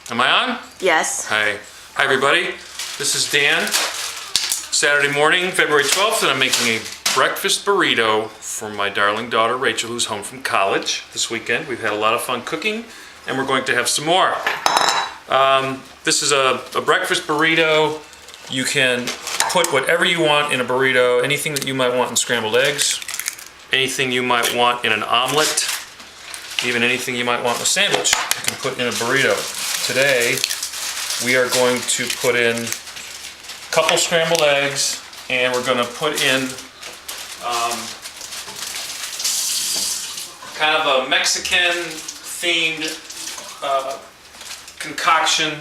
Am I on? Yes. Hi. Hi everybody. This is Dan. Saturday morning, February 12th, and I'm making a breakfast burrito for my darling daughter Rachel, who's home from college this weekend. We've had a lot of fun cooking, and we're going to have some more. This is a breakfast burrito. You can put whatever you want in a burrito, anything that you might want in scrambled eggs, anything you might want in an omelet, even anything you might want in a sandwich, you can put in a burrito. Today, we are going to put in a couple scrambled eggs, and we're going to put in kind of a Mexican-themed concoction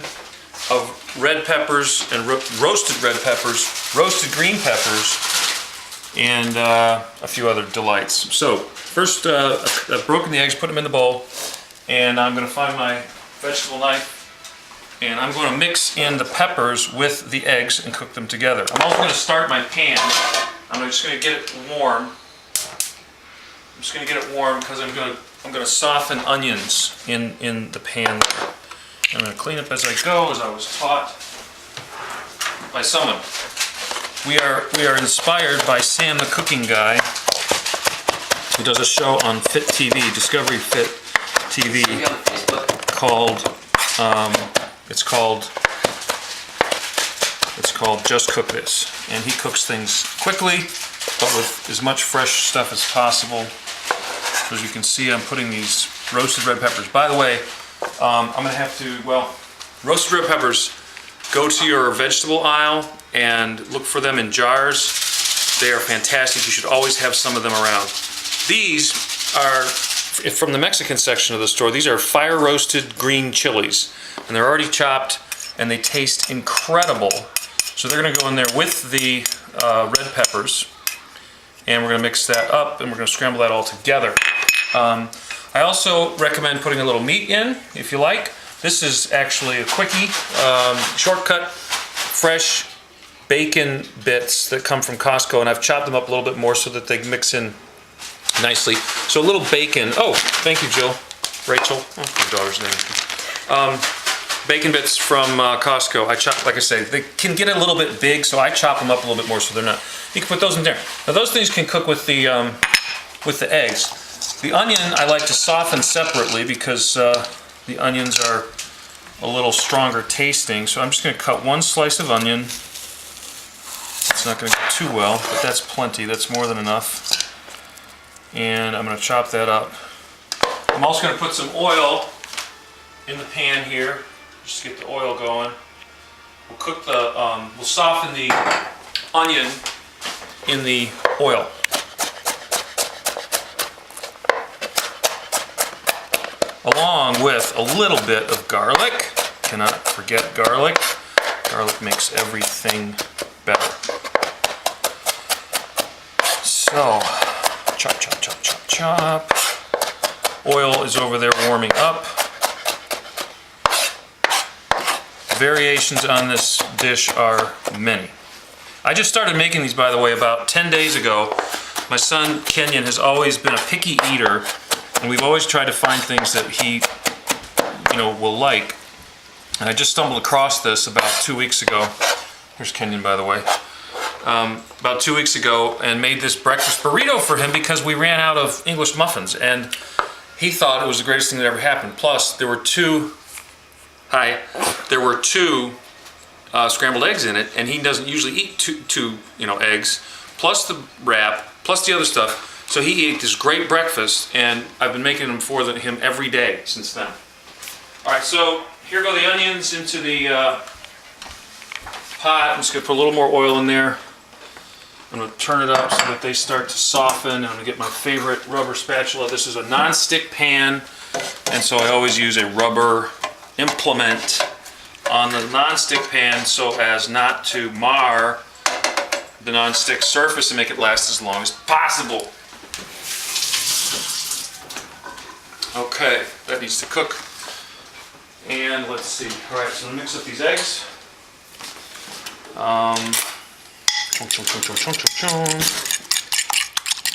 of red peppers and roasted red peppers, roasted green peppers, and a few other delights. So first, I've broken the eggs, put them in the bowl, and I'm going to find my vegetable knife, and I'm going to mix in the peppers with the eggs and cook them together. I'm also going to start my pan. I'm just going to get it warm. I'm just going to get it warm because I'm going to soften onions in the pan there. I'm going to clean up as I go, as I was taught by someone. We are inspired by Sam the Cooking Guy, who does a show on Fit TV, Discovery Fit TV, called it's called Just Cook This, and he cooks things quickly, but with as much fresh stuff as possible. As you can see, I'm putting these roasted red peppers. By the way, I'm going to have to, roasted red peppers, go to your vegetable aisle and look for them in jars. They are fantastic. You should always have some of them around. These are, from the Mexican section of the store, these are fire roasted green chilies. And they're already chopped and they taste incredible. So they're going to go in there with the red peppers. And we're going to mix that up and we're going to scramble that all together. I also recommend putting a little meat in, if you like. This is actually a quickie, shortcut, fresh bacon bits that come from Costco, and I've chopped them up a little bit more so that they mix in nicely. So a little bacon. Oh, thank you, Jill. Rachel, your daughter's name. Bacon bits from Costco. I chop, like I say, they can get a little bit big, so I chop them up a little bit more so they're not. You can put those in there. Now those things can cook with the eggs. The onion I like to soften separately because the onions are a little stronger tasting. So I'm just going to cut one slice of onion. It's not going to go too well, but that's plenty. That's more than enough. And I'm going to chop that up. I'm also going to put some oil in the pan here, just to get the oil going. We'll cook we'll soften the onion in the oil. Along with a little bit of garlic. Cannot forget garlic. Garlic makes everything better. So, chop, chop, chop, chop, chop. Oil is over there warming up. Variations on this dish are many. I just started making these, by the way, about 10 days ago. My son, Kenyon, has always been a picky eater, and we've always tried to find things that he, will like. And I just stumbled across this about 2 weeks ago. Here's Kenyon, by the way. About 2 weeks ago, and made this breakfast burrito for him because we ran out of English muffins, and he thought it was the greatest thing that ever happened. Plus, there were two scrambled eggs in it, and he doesn't usually eat two eggs, plus the wrap, plus the other stuff. So he ate this great breakfast, and I've been making them for him every day since then. All right, so here go the onions into the pot. I'm just going to put a little more oil in there. I'm going to turn it up so that they start to soften. I'm going to get my favorite rubber spatula. This is a non-stick pan, and so I always use a rubber implement on the non-stick pan so as not to mar the non-stick surface and make it last as long as possible. Okay, that needs to cook. And let's see. All right, so mix up these eggs.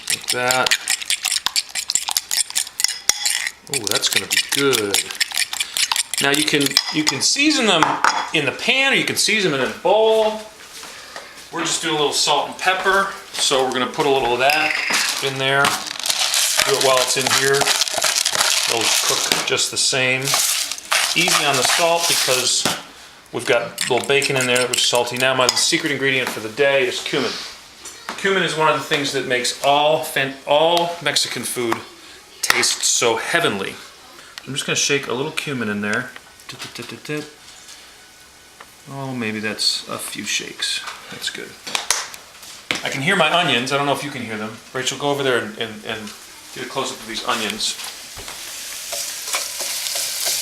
Like that. Oh, that's going to be good. Now you can season them in the pan, or you can season them in a bowl. We're just doing a little salt and pepper, so we're gonna put a little of that in there. Do it while it's in here. It'll cook just the same. Easy on the salt because we've got a little bacon in there, which is salty. Now my secret ingredient for the day is cumin. Cumin is one of the things that makes all Mexican food taste so heavenly. I'm just gonna shake a little cumin in there. Oh, maybe that's a few shakes. That's good. I can hear my onions. I don't know if you can hear them. Rachel, go over there and get a close-up of these onions.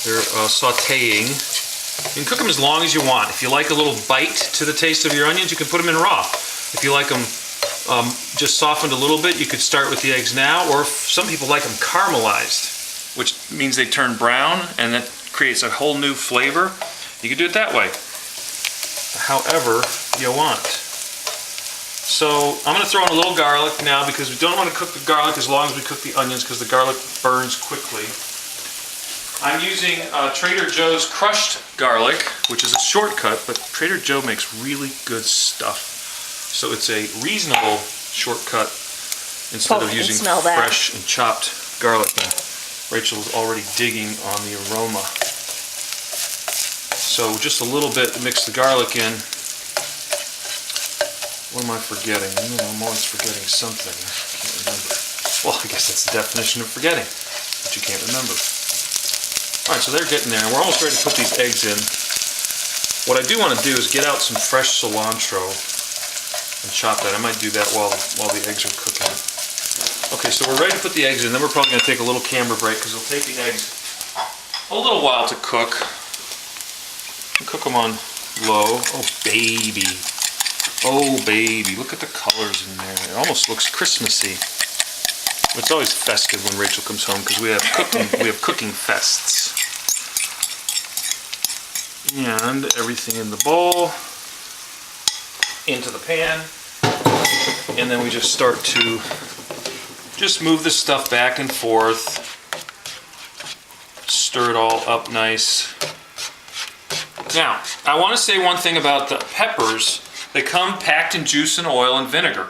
They're sauteing. You can cook them as long as you want. If you like a little bite to the taste of your onions, you can put them in raw. If you like them just softened a little bit, you could start with the eggs now, or some people like them caramelized, which means they turn brown, and that creates a whole new flavor. You can do it that way, however you want. So I'm going to throw in a little garlic now because we don't want to cook the garlic as long as we cook the onions because the garlic burns quickly. I'm using Trader Joe's crushed garlic, which is a shortcut, but Trader Joe makes really good stuff. So it's a reasonable shortcut instead of using fresh and chopped garlic. And Rachel's already digging on the aroma. So just a little bit to mix the garlic in. What am I forgetting? I'm always forgetting something. I can't remember. Well, I guess that's the definition of forgetting, but you can't remember. All right, so they're getting there, and we're almost ready to put these eggs in. What I do want to do is get out some fresh cilantro and chop that. I might do that while the eggs are cooking. Okay, so we're ready to put the eggs in. Then we're probably going to take a little camera break because it'll take the eggs a little while to cook. Cook them on low. Oh, baby. Oh, baby. Look at the colors in there. It almost looks Christmassy. It's always festive when Rachel comes home because we have cooking fests. And everything in the bowl, into the pan, and then we just start to just move the stuff back and forth, stir it all up nice. Now, I want to say one thing about the peppers. They come packed in juice and oil and vinegar.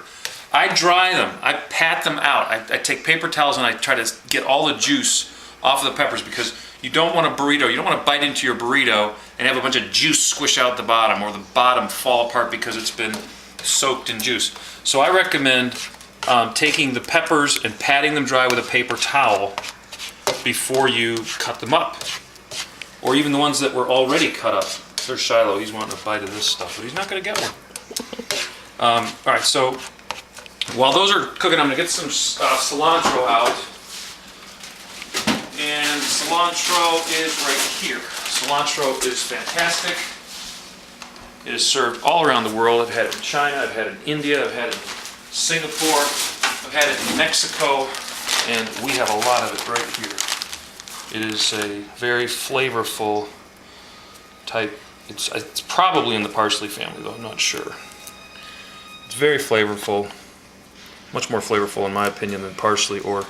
I dry them, I pat them out. I take paper towels and I try to get all the juice off of the peppers because you don't want a burrito, you don't want to bite into your burrito and have a bunch of juice squish out the bottom or the bottom fall apart because it's been soaked in juice. So I recommend taking the peppers and patting them dry with a paper towel before you cut them up. Or even the ones that were already cut up. There's Shiloh, he's wanting a bite of this stuff, but he's not going to get one. All right, so while those are cooking, I'm going to get some cilantro out. And cilantro is right here. Cilantro is fantastic. It is served all around the world. I've had it in China, I've had it in India, I've had it in Singapore, I've had it in Mexico, and we have a lot of it right here. It is a very flavorful type. It's probably in the parsley family, though I'm not sure. It's very flavorful, much more flavorful in my opinion than parsley, or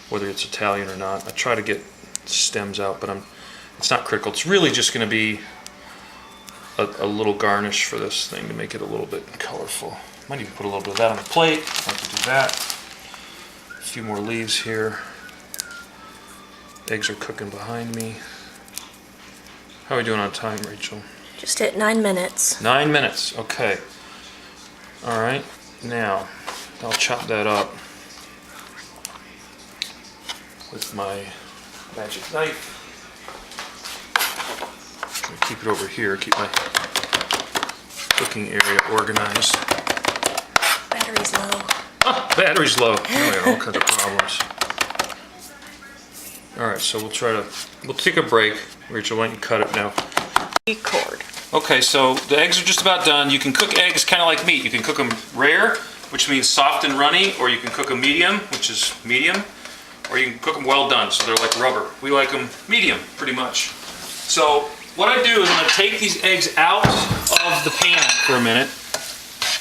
whether it's Italian or not. I try to get stems out, but it's not critical. It's really just going to be a little garnish for this thing to make it a little bit colorful. Might even put a little bit of that on the plate. I like to do that. A few more leaves here. Eggs are cooking behind me. How are we doing on time, Rachel? Just hit 9 minutes. 9 minutes, okay. All right, now I'll chop that up with my magic knife. Keep it over here, keep my cooking area organized. Battery's low. Ah, battery's low. Oh, yeah, all kinds of problems. All right, so we'll take a break. Rachel, why don't you cut it now? Record. Okay, so the eggs are just about done. You can cook eggs kind of like meat. You can cook them rare, which means soft and runny, or you can cook them medium, which is medium, or you can cook them well done, so they're like rubber. We like them medium, pretty much. So what I do is I'm going to take these eggs out of the pan for a minute.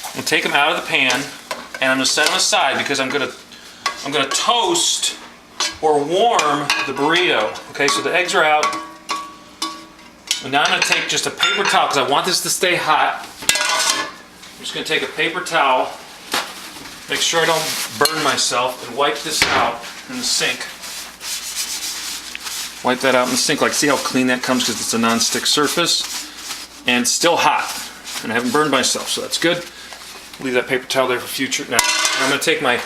I'm going to take them out of the pan, and I'm going to set them aside because I'm going to toast or warm the burrito. Okay, so the eggs are out. And now I'm going to take just a paper towel, because I want this to stay hot. I'm just going to take a paper towel, make sure I don't burn myself, and wipe this out in the sink. Wipe that out in the sink. Like, see how clean that comes because it's a non-stick surface, and it's still hot, and I haven't burned myself, so that's good. Leave that paper towel there for future. Now I'm going to take my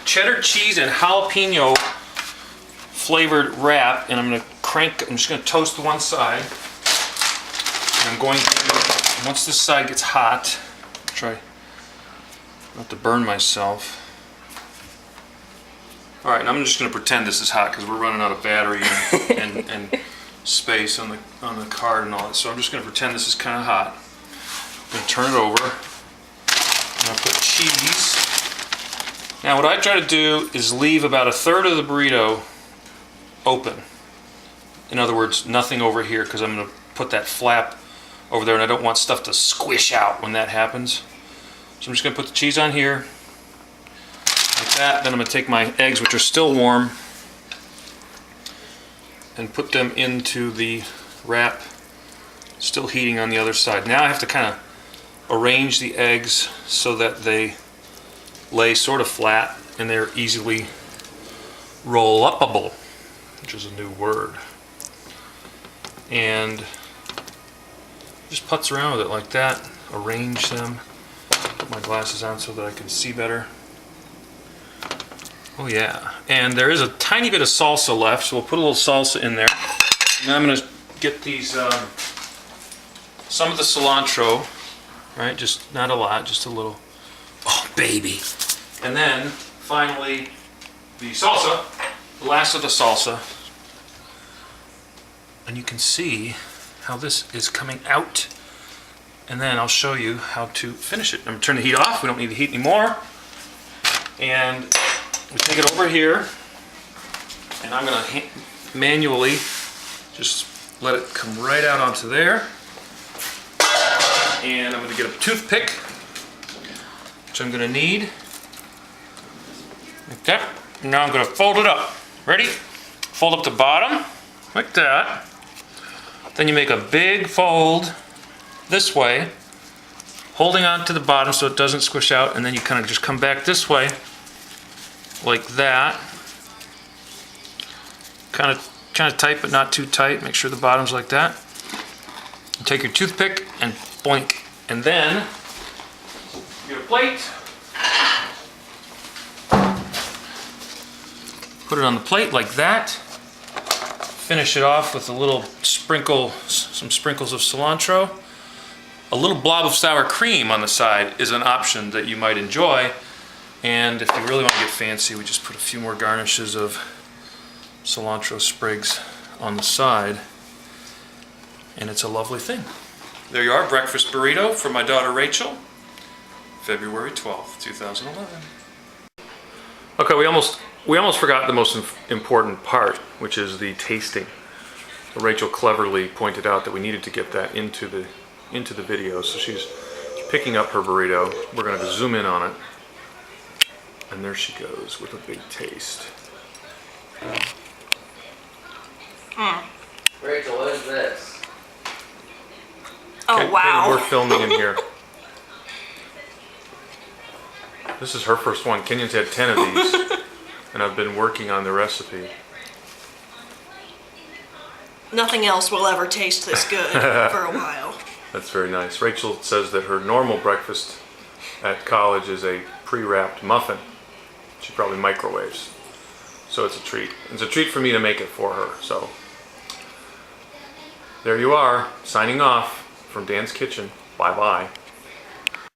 cheddar cheese and jalapeno flavored wrap, and I'm just going to toast one side. And I'm going to, once this side gets hot, try not to burn myself. All right, and I'm just going to pretend this is hot because we're running out of battery and space on the card and all that. So I'm just going to pretend this is kind of hot. I'm going to turn it over. I'm going to put cheese. Now what I try to do is leave about 1/3 of the burrito open. In other words, nothing over here, because I'm going to put that flap over there and I don't want stuff to squish out when that happens. So I'm just going to put the cheese on here, like that. Then I'm going to take my eggs, which are still warm, and put them into the wrap, still heating on the other side. Now I have to kind of arrange the eggs so that they lay sort of flat and they're easily roll-upable, which is a new word. And just putz around with it like that, arrange them. Put my glasses on so that I can see better. Oh yeah, and there is a tiny bit of salsa left, so we'll put a little salsa in there. Now I'm going to get these, some of the cilantro, right? Just not a lot, just a little. Oh baby! And then finally the salsa, the last of the salsa. And you can see how this is coming out. And then I'll show you how to finish it. I'm going to turn the heat off. We don't need the heat anymore. And we take it over here. And I'm going to manually just let it come right out onto there. And I'm going to get a toothpick, which I'm going to need. Like that. Now I'm going to fold it up. Ready? Fold up the bottom, like that. Then you make a big fold this way, holding on to the bottom so it doesn't squish out, and then you kind of just come back this way, like that. Kind of tight, but not too tight. Make sure the bottom's like that. And take your toothpick and boink, and then get a plate. Put it on the plate like that. Finish it off with a little sprinkle, some sprinkles of cilantro. A little blob of sour cream on the side is an option that you might enjoy. And if you really want to get fancy, we just put a few more garnishes of cilantro sprigs on the side. And it's a lovely thing. There you are, breakfast burrito for my daughter Rachel, February 12th, 2011. Okay, we almost forgot the most important part, which is the tasting. Rachel cleverly pointed out that we needed to get that into the video, so she's picking up her burrito. We're going to zoom in on it, and there she goes with a big taste. Rachel, what is this? Oh, Okay, wow. we're filming in here. This is her first one. Kenyon's had 10 of these, and I've been working on the recipe. Nothing else will ever taste this good for a while. That's very nice. Rachel says that her normal breakfast at college is a pre-wrapped muffin. She probably microwaves. So it's a treat. It's a treat for me to make it for her. So there you are, signing off from Dan's Kitchen. Bye-bye.